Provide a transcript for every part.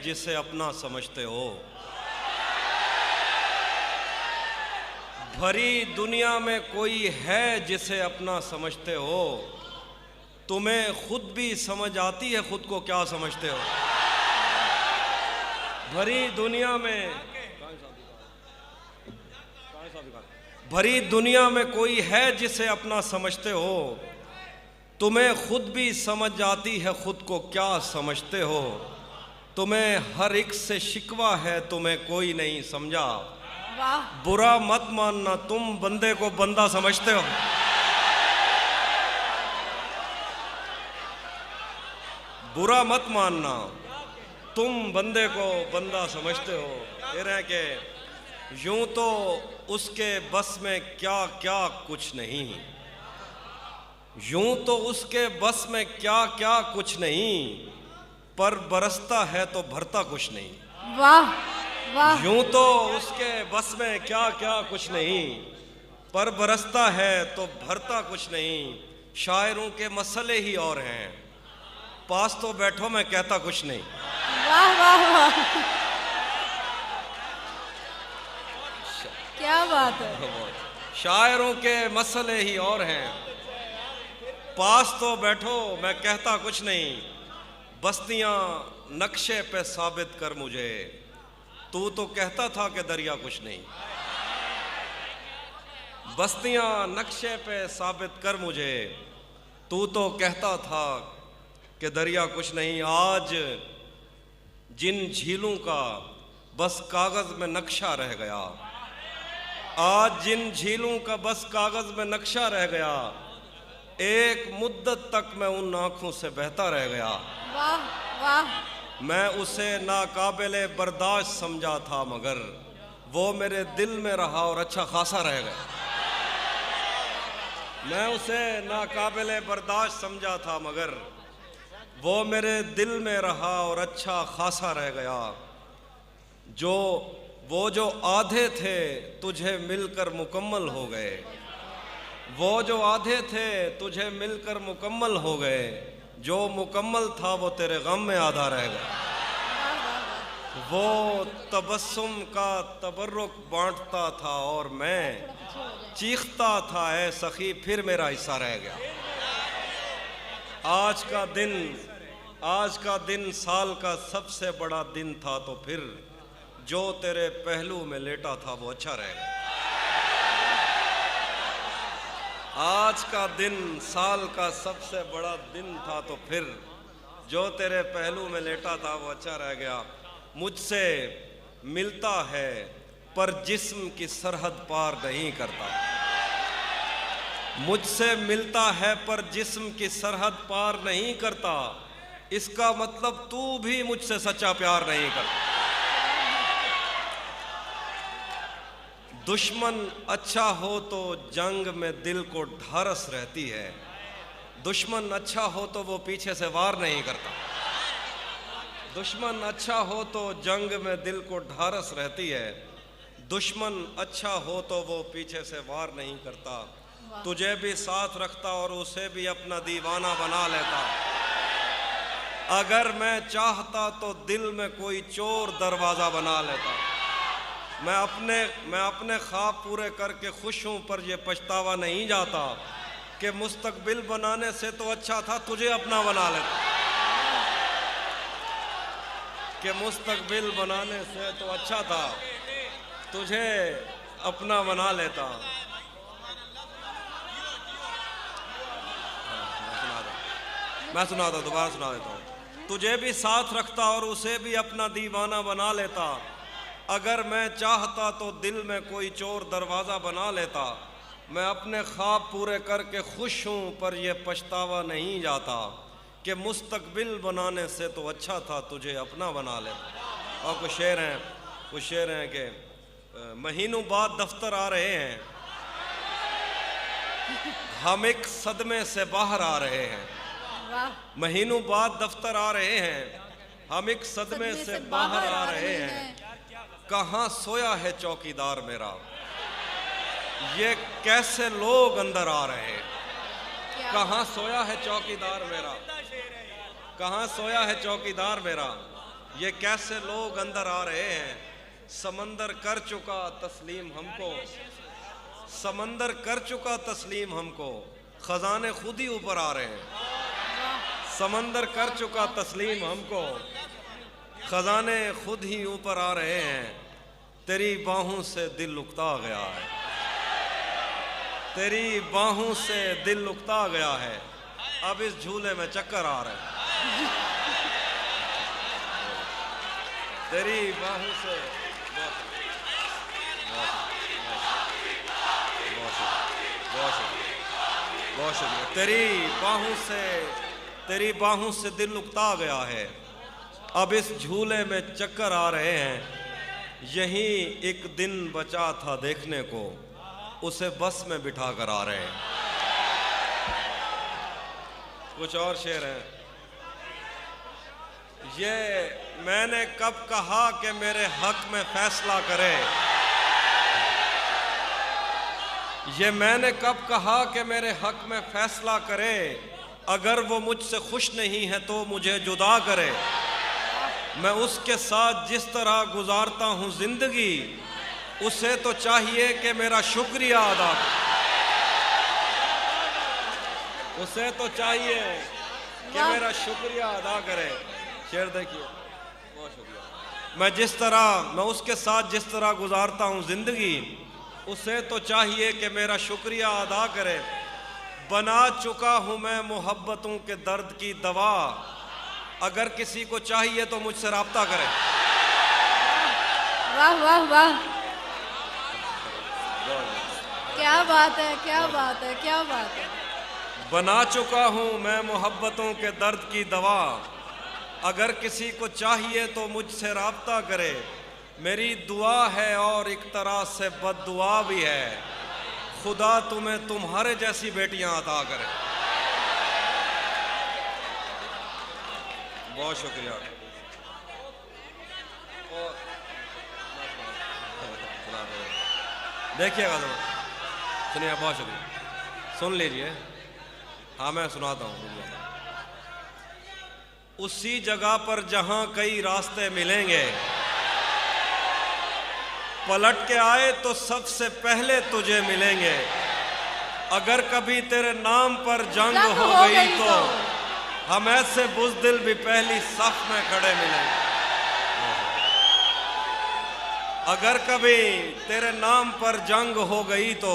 जिसे अपना समझते हो। भरी दुनिया में कोई है जिसे अपना समझते हो। तुम्हें खुद भी समझ आती है खुद को क्या समझते हो। भरी दुनिया में कोई है जिसे अपना समझते हो। तुम्हें खुद भी समझ आती है खुद को क्या समझते हो। तुम्हें हर एक से शिकवा है, तुम्हें कोई नहीं समझा। बुरा मत मानना, तुम बंदे को बंदा समझते हो। बुरा मत मानना, तुम बंदे को बंदा समझते हो। कह रहे के यूं तो उसके बस में क्या क्या कुछ नहीं। यूं तो उसके बस में क्या क्या कुछ नहीं, पर बरसता है तो भरता कुछ नहीं। वाह वाह। यूं तो उसके बस में क्या क्या कुछ नहीं, पर बरसता है तो भरता कुछ नहीं। शायरों के मसले ही और हैं, पास तो बैठो मैं कहता कुछ नहीं। वाह वाह वाह, क्या बात है। शायरों के मसले ही और हैं, पास तो बैठो मैं कहता कुछ नहीं। बस्तियां नक्शे पे साबित कर मुझे, तू तो कहता था कि दरिया कुछ नहीं। बस्तियां नक्शे पे साबित कर मुझे, तू तो कहता था कि दरिया कुछ नहीं। आज जिन झीलों का बस कागज में नक्शा रह गया, आज जिन झीलों का बस कागज में नक्शा रह गया, एक मुद्दत तक मैं उन आंखों से बहता रह गया। वाह वाह। मैं उसे नाकाबिले बर्दाश्त समझा था, मगर वो मेरे दिल में रहा और अच्छा खासा रह गया। मैं उसे नाकाबिले बर्दाश्त समझा था, मगर वो मेरे दिल में रहा और अच्छा खासा रह गया। वो जो आधे थे तुझे मिलकर मुकम्मल हो गए। वो जो आधे थे तुझे मिलकर मुकम्मल हो गए। जो मुकम्मल था वो तेरे गम में आधा रह गया। वो तबस्सुम का तबर्रुक बांटता था और मैं चीखता था, ऐ सखी फिर मेरा हिस्सा रह गया। आज का दिन साल का सबसे बड़ा दिन था, तो फिर जो तेरे पहलू में लेटा था वो अच्छा रह गया। आज का दिन साल का सबसे बड़ा दिन था, तो फिर जो तेरे पहलू में लेटा था वो अच्छा रह गया। मुझसे मिलता है पर जिस्म की सरहद पार नहीं करता। मुझसे मिलता है पर जिस्म की सरहद पार नहीं करता। इसका मतलब तू भी मुझसे सच्चा प्यार नहीं करता। दुश्मन अच्छा हो तो जंग में दिल को ढारस रहती है। दुश्मन अच्छा हो तो वो पीछे से वार नहीं करता। दुश्मन अच्छा हो तो जंग में दिल को ढारस रहती है। दुश्मन अच्छा हो तो वो पीछे से वार नहीं करता। तुझे भी साथ रखता और उसे भी अपना दीवाना बना लेता। अगर मैं चाहता तो दिल में कोई चोर दरवाज़ा बना लेता। मैं अपने ख्वाब पूरे करके खुश हूँ, पर ये पछतावा नहीं जाता कि मुस्तकबिल बनाने से तो अच्छा था तुझे अपना बना लेता। कि मुस्तकबिल बनाने से तो अच्छा था तुझे अपना बना लेता। मैं सुनाता दोबारा सुना देता हूँ। तुझे भी साथ रखता और उसे भी अपना दीवाना बना लेता। अगर मैं चाहता तो दिल में कोई चोर दरवाज़ा बना लेता। मैं अपने ख्वाब पूरे करके खुश हूँ, पर यह पछतावा नहीं जाता कि मुस्तकबिल बनाने से तो अच्छा था तुझे अपना बना लेता। और कुछ शेर हैं कि महीनों बाद दफ्तर आ रहे हैं, हम एक सदमे से बाहर आ रहे हैं। महीनों बाद दफ्तर आ रहे हैं, हम एक सदमे से बाहर आ रहे हैं। कहाँ सोया है चौकीदार मेरा, ये कैसे लोग अंदर आ रहे हैं। कहाँ सोया है चौकीदार मेरा, कहाँ सोया है चौकीदार मेरा, ये कैसे लोग अंदर आ रहे हैं। समंदर कर चुका तस्लीम हमको, समंदर कर चुका तस्लीम हमको, खजाने खुद ही ऊपर आ रहे हैं। समंदर कर चुका तस्लीम हमको, खजाने खुद ही ऊपर आ रहे हैं। तेरी बाहों से दिल उकता गया है, तेरी बाहों से दिल उकता गया है। अब इस झूले में चक्कर आ रहे हैं। तेरी बाहों से तेरी बाहों से दिल उकता गया है। अब इस झूले में चक्कर आ रहे हैं। यही एक दिन बचा था देखने को, उसे बस में बिठा कर आ रहे हैं। कुछ और शेर हैं। ये मैंने कब कहा कि मेरे हक में फैसला करे, ये मैंने कब कहा कि मेरे हक में फैसला करे। अगर वो मुझसे खुश नहीं है तो मुझे जुदा करे। मैं उसके साथ जिस तरह गुजारता हूँ जिंदगी, उसे तो चाहिए कि मेरा शुक्रिया अदा करे। उसे तो चाहिए कि मेरा शुक्रिया अदा करे। शेर देखिए, बहुत शुक्रिया। मैं उसके साथ जिस तरह गुजारता हूँ जिंदगी, उसे तो चाहिए कि मेरा शुक्रिया अदा करे। बना चुका हूँ मैं मोहब्बतों के दर्द की दवा, अगर किसी को चाहिए तो मुझसे राब्ता करे। वाह वाह वाह, क्या बात है, क्या बात है, क्या बात है। बना चुका हूँ मैं मोहब्बतों के दर्द की दवा, अगर किसी को चाहिए तो मुझसे राब्ता करे। मेरी दुआ है और एक तरह से बद्दुआ भी है, खुदा तुम्हें तुम्हारे जैसी बेटियां अता करे। बहुत शुक्रिया। देखिएगा तो सुनिए, बहुत शुक्रिया। सुन लीजिए। हाँ, मैं सुनाता हूँ। उसी जगह पर जहां कई रास्ते मिलेंगे, पलट के आए तो सबसे पहले तुझे मिलेंगे। अगर कभी तेरे नाम पर जंग हो गई तो हम ऐसे बुज़दिल भी पहली सफ में खड़े मिलेंगे। अगर कभी तेरे नाम पर जंग हो गई तो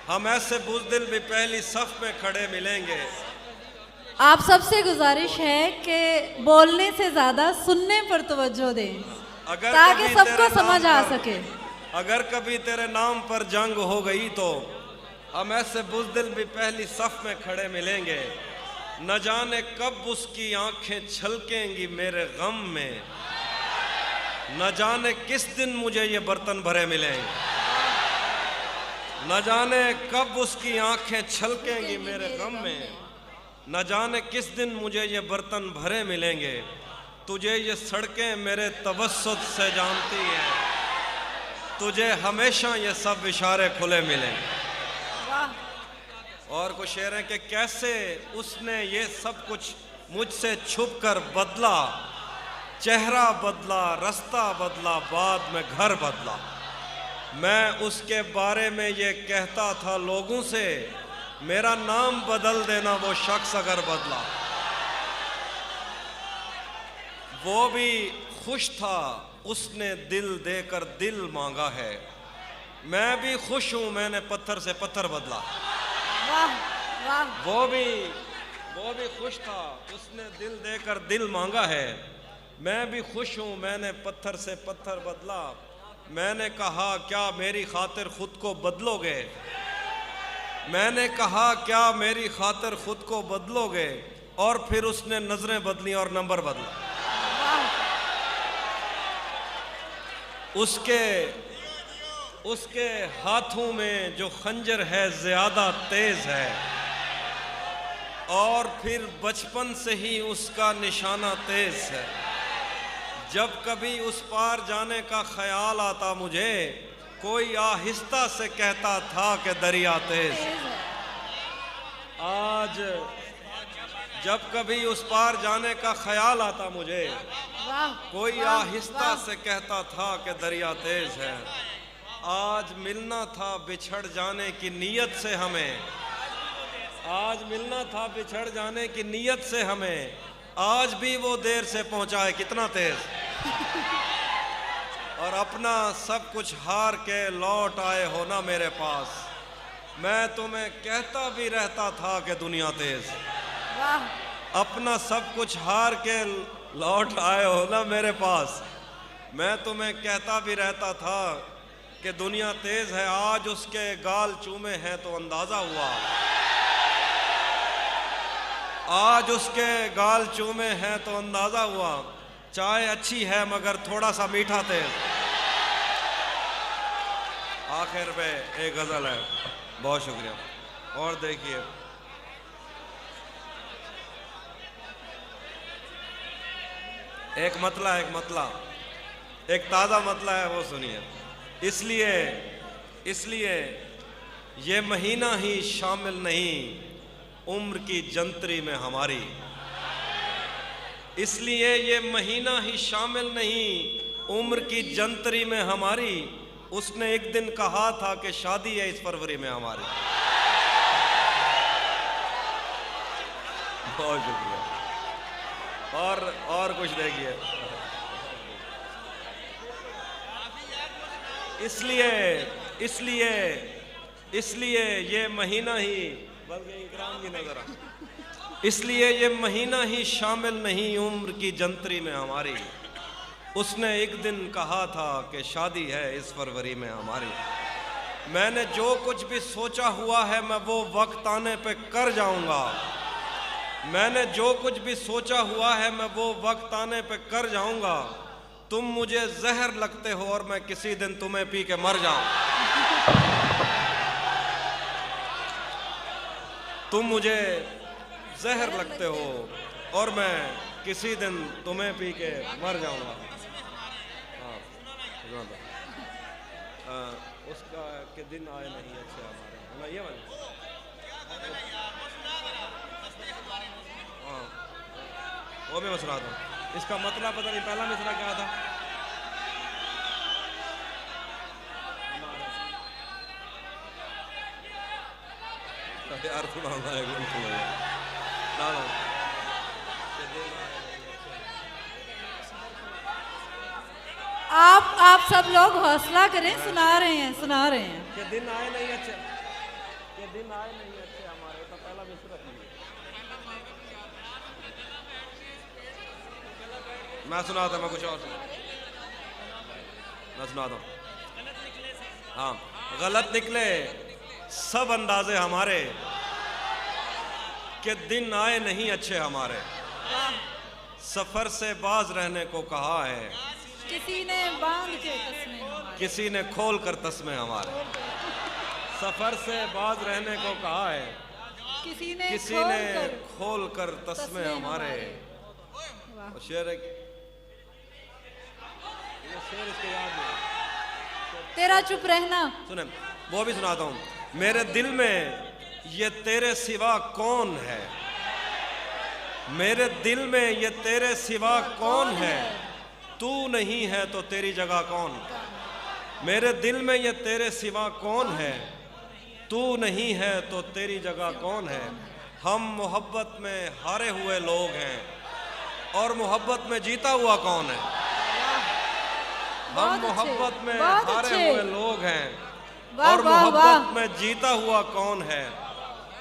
हम ऐसे बुज़दिल भी पहली सफ में खड़े मिलेंगे। आप सबसे गुजारिश है कि बोलने से ज्यादा सुनने पर तवज्जो दें, ताकि सबको समझ आ सके। अगर कभी तेरे नाम पर जंग हो गई तो हम ऐसे बुज़दिल भी पहली सफ में खड़े मिलेंगे। न जाने कब उसकी आंखें छलकेंगी मेरे गम में, न जाने किस दिन मुझे ये बर्तन भरे मिलेंगे। न जाने कब उसकी आंखें छलकेंगी मेरे गम में, न जाने किस दिन मुझे ये बर्तन भरे मिलेंगे। तुझे ये सड़कें मेरे तवस्सुत से जानती हैं, तुझे हमेशा ये सब इशारे खुले मिलेंगे। और कुछ शेर है कि कैसे उसने ये सब कुछ मुझसे छुप कर बदला, चेहरा बदला, रास्ता बदला, बाद में घर बदला। मैं उसके बारे में ये कहता था लोगों से, मेरा नाम बदल देना वो शख्स अगर बदला। वो भी खुश था, उसने दिल देकर दिल मांगा है। मैं भी खुश हूं, मैंने पत्थर से पत्थर बदला। वाह वाह। वो भी खुश था, उसने दिल देकर दिल मांगा है। मैं भी खुश हूं, मैंने पत्थर से पत्थर बदला। मैंने कहा क्या मेरी खातिर खुद को बदलोगे, मैंने कहा क्या मेरी खातिर खुद को बदलोगे। और फिर उसने नजरें बदली और नंबर बदला। उसके हाथों में जो खंजर है ज्यादा तेज है, और फिर बचपन से ही उसका निशाना तेज है। जब कभी उस पार जाने का ख्याल आता मुझे, कोई आहिस्ता से कहता था कि दरिया तेज है। आज जब कभी उस पार जाने का ख्याल आता मुझे, वाह कोई वाह, आहिस्ता वाह। से कहता था कि दरिया तेज है। आज मिलना था बिछड़ जाने की नीयत से हमें, आज मिलना था बिछड़ जाने की नीयत से हमें, आज भी वो देर से पहुंचा है कितना तेज। और अपना सब कुछ हार के लौट आए हो ना मेरे पास, मैं तुम्हें कहता भी रहता था कि दुनिया तेज। वाह अपना सब कुछ हार के लौट आए हो ना मेरे पास, मैं तुम्हें कहता भी रहता था कि दुनिया तेज है। आज उसके गाल चूमे हैं तो अंदाजा हुआ, आज उसके गाल चूमे हैं तो अंदाजा हुआ, चाय अच्छी है मगर थोड़ा सा मीठा तेज। आखिर में एक गजल है, बहुत शुक्रिया। और देखिए एक मतला एक ताज़ा मतला है, वो सुनिए। इसलिए ये महीना ही शामिल नहीं उम्र की जंतरी में हमारी, इसलिए ये महीना ही शामिल नहीं उम्र की जंतरी में हमारी। उसने एक दिन कहा था कि शादी है इस फरवरी में हमारी। बहुत शुक्रिया। और कुछ देखिए। इसलिए ये महीना ही, बल्कि इकराम की नजर आ, इसलिए ये महीना ही शामिल नहीं उम्र की जंतरी में हमारी। उसने एक दिन कहा था कि शादी है इस फरवरी में हमारी। मैंने जो कुछ भी सोचा हुआ है मैं वो वक्त आने पे कर जाऊंगा, मैंने जो कुछ भी सोचा हुआ है मैं वो वक्त आने पे कर जाऊंगा। तुम मुझे जहर लगते हो और मैं किसी दिन तुम्हें पी के मर जाऊं। तुम मुझे जहर लगते हो और मैं किसी दिन तुम्हें पी के मर जाऊंगा। उसका के दिन आए नहीं अच्छे हमारे, है ना ये वाला। हाँ वो भी मैं सुनाता हूँ। इसका मतलब पता नहीं पहला मिसरा क्या था। यार सुनाऊंगा एक मिनट ना ना। आप सब लोग हौसला करें, सुना रहे हैं। के दिन आए नहीं अच्छे, के दिन आए नहीं अच्छे हमारे, तो पहला मिसरा था। मैं सुनाता, मैं कुछ और मैं सुनाता हूँ। हाँ गलत निकले सब अंदाजे हमारे, के दिन आए नहीं अच्छे हमारे। सफर से बाज रहने को कहा है, किसी ने बांध के तस्मे हमारे, किसी ने खोल कर तस्मे हमारे। सफर से बाज रहने को कहा है, किसी ने खोल कर तस्मे हमारे। शेर है, ये शेर इसके याद नहीं। तेरा चुप रहना, सुने वो भी सुनाता हूँ। मेरे दिल में ये तेरे सिवा कौन है, मेरे दिल में ये तेरे सिवा कौन है, तू नहीं है तो तेरी जगह कौन। मेरे दिल में ये तेरे सिवा कौन है, तू नहीं है तो तेरी जगह कौन है। हम मोहब्बत में हारे हुए लोग हैं और मोहब्बत में जीता हुआ कौन है। हम मोहब्बत में हारे हुए लोग हैं और मोहब्बत में जीता हुआ कौन है।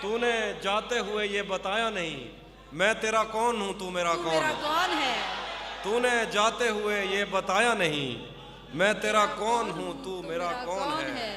तूने जाते हुए ये बताया नहीं मैं तेरा कौन हूँ तू मेरा कौन है। तूने जाते हुए ये बताया नहीं मैं तेरा कौन हूँ तू मेरा कौन है।